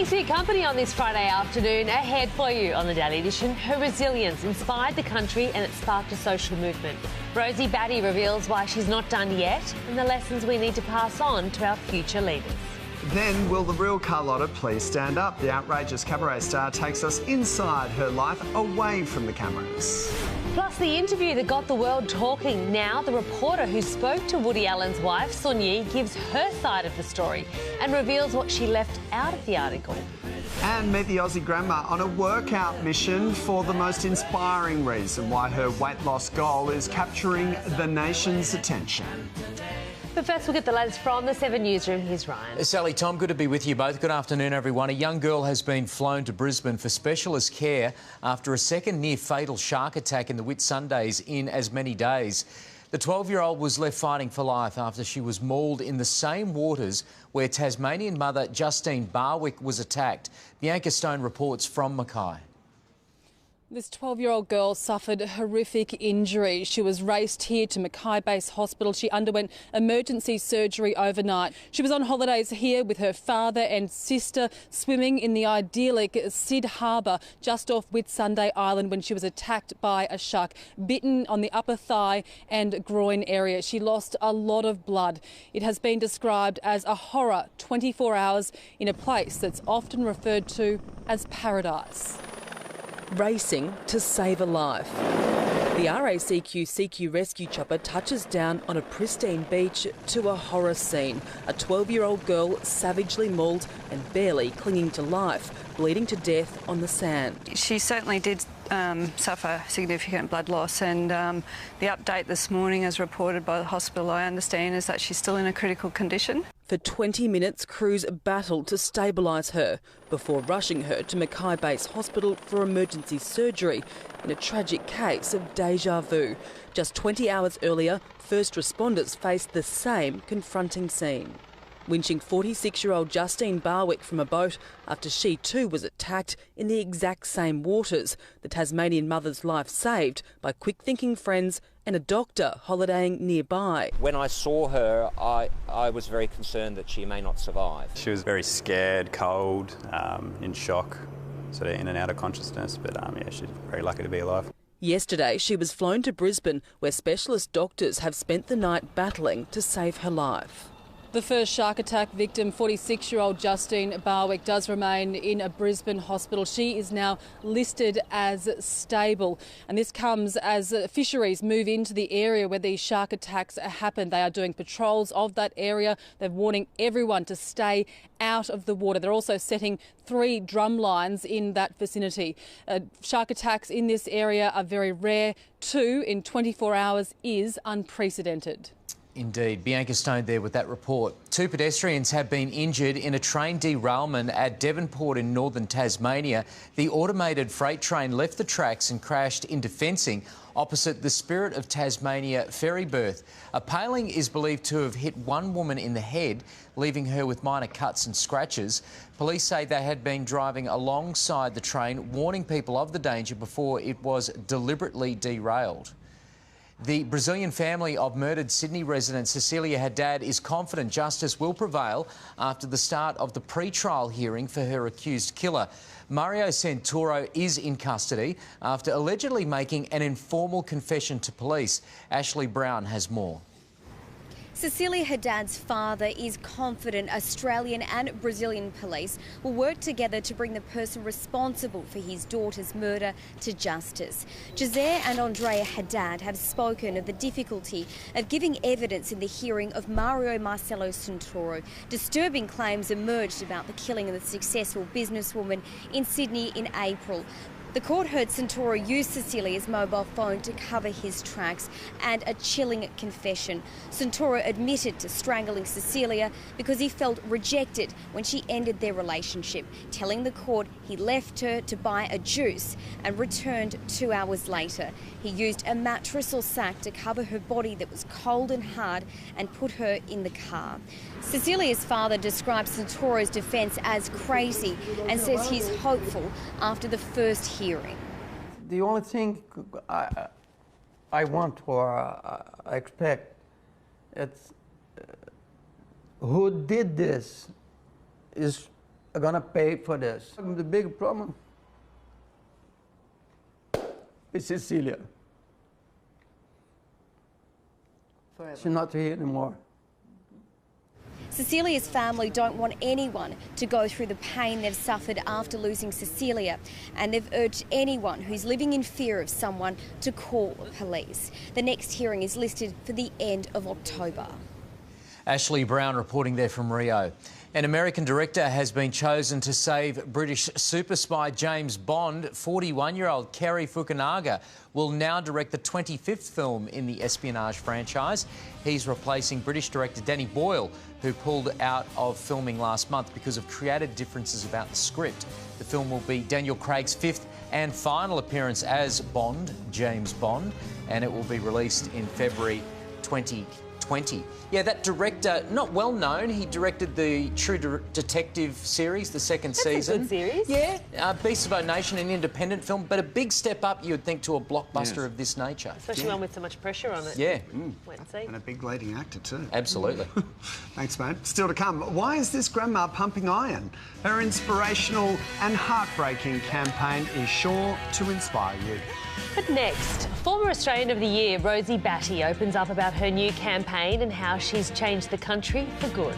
Thanks for your company on this Friday afternoon. Ahead for you on the Daily Edition, her resilience inspired the country and it sparked a social movement. Rosie Batty reveals why she's not done yet and the lessons we need to pass on to our future leaders. Then, will the real Carlotta please stand up? The outrageous cabaret star takes us inside her life, away from the cameras. Plus, the interview that got the world talking. Now, the reporter who spoke to Woody Allen's wife, Sun Yi, gives her side of the story and reveals what she left out of the article. And meet the Aussie grandma on a workout mission for the most inspiring reason why her weight loss goal is capturing the nation's attention. But first, we'll get the latest from the 7 Newsroom. Here's Ryan. Sally, Tom, good to be with you both. Good afternoon, everyone. A young girl has been flown to Brisbane for specialist care after a second near-fatal shark attack in the Whitsundays in as many days. The 12-year-old was left fighting for life after she was mauled in the same waters where Tasmanian mother Justine Barwick was attacked. Bianca Stone reports from Mackay. This 12-year-old girl suffered horrific injuries. She was raced here to Mackay Base Hospital. She underwent emergency surgery overnight. She was on holidays here with her father and sister, swimming in the idyllic Sid Harbour just off Whitsunday Island when she was attacked by a shark, bitten on the upper thigh and groin area. She lost a lot of blood. It has been described as a horror 24 hours in a place that's often referred to as paradise. Racing to save a life. The RACQ CQ rescue chopper touches down on a pristine beach to a horror scene. A 12-year-old girl savagely mauled and barely clinging to life, bleeding to death on the sand. She certainly did suffer significant blood loss, and the update this morning, as reported by the hospital, I understand, is that she's still in a critical condition. For 20 minutes, crews battled to stabilise her before rushing her to Mackay Base Hospital for emergency surgery in a tragic case of deja vu. Just 20 hours earlier, first responders faced the same confronting scene. Winching 46-year-old Justine Barwick from a boat after she too was attacked in the exact same waters. The Tasmanian mother's life saved by quick-thinking friends and a doctor holidaying nearby. When I saw her, I was very concerned that she may not survive. She was very scared, cold, in shock, sort of in and out of consciousness, but yeah, she's very lucky to be alive. Yesterday, she was flown to Brisbane, where specialist doctors have spent the night battling to save her life. The first shark attack victim, 46-year-old Justine Barwick, does remain in a Brisbane hospital. She is now listed as stable, and this comes as fisheries move into the area where these shark attacks happen. They are doing patrols of that area. They're warning everyone to stay out of the water. They're also setting 3 drum lines in that vicinity. Shark attacks in this area are very rare. 2 in 24 hours is unprecedented. Indeed. Bianca Stone there with that report. 2 pedestrians have been injured in a train derailment at Devonport in northern Tasmania. The automated freight train left the tracks and crashed into fencing opposite the Spirit of Tasmania ferry berth. A paling is believed to have hit one woman in the head, leaving her with minor cuts and scratches. Police say they had been driving alongside the train, warning people of the danger before it was deliberately derailed. The Brazilian family of murdered Sydney resident Cecilia Haddad is confident justice will prevail after the start of the pre-trial hearing for her accused killer. Mario Santoro is in custody after allegedly making an informal confession to police. Ashley Brown has more. Cecilia Haddad's father is confident Australian and Brazilian police will work together to bring the person responsible for his daughter's murder to justice. Jose and Andrea Haddad have spoken of the difficulty of giving evidence in the hearing of Mario Marcelo Santoro. Disturbing claims emerged about the killing of the successful businesswoman in Sydney in April. The court heard Santoro use Cecilia's mobile phone to cover his tracks, and a chilling confession. Santoro admitted to strangling Cecilia because he felt rejected when she ended their relationship, telling the court he left her to buy a juice and returned 2 hours later. He used a mattress or sack to cover her body that was cold and hard and put her in the car. Cecilia's father describes Santoro's defence as crazy and says he's hopeful after the first hearing. The only thing I want or I expect, it's who did this is going to pay for this. The big problem is Cecilia. Forever. She's not here anymore. Cecilia's family don't want anyone to go through the pain they've suffered after losing Cecilia, and they've urged anyone who's living in fear of someone to call the police. The next hearing is listed for the end of October. Ashley Brown reporting there from Rio. An American director has been chosen to save British super spy James Bond. 41-year-old Cary Fukunaga will now direct the 25th film in the espionage franchise. He's replacing British director Danny Boyle, who pulled out of filming last month because of creative differences about the script. The film will be Daniel Craig's 5th and final appearance as Bond, James Bond, and it will be released in February 2020. Yeah, that director, not well known. He directed the True Detective series, the second season. That's a good series. Yeah, Beasts of No Nation, an independent film, but a big step up, you would think, to a blockbuster of this nature. Especially one with so much pressure on it. Yeah. Wait and see. And a big leading actor too. Absolutely. Thanks, mate. Still to come. Why is this grandma pumping iron? Her inspirational and heartbreaking campaign is sure to inspire you. But next, former Australian of the Year Rosie Batty opens up about her new campaign and how she's changed the country for good.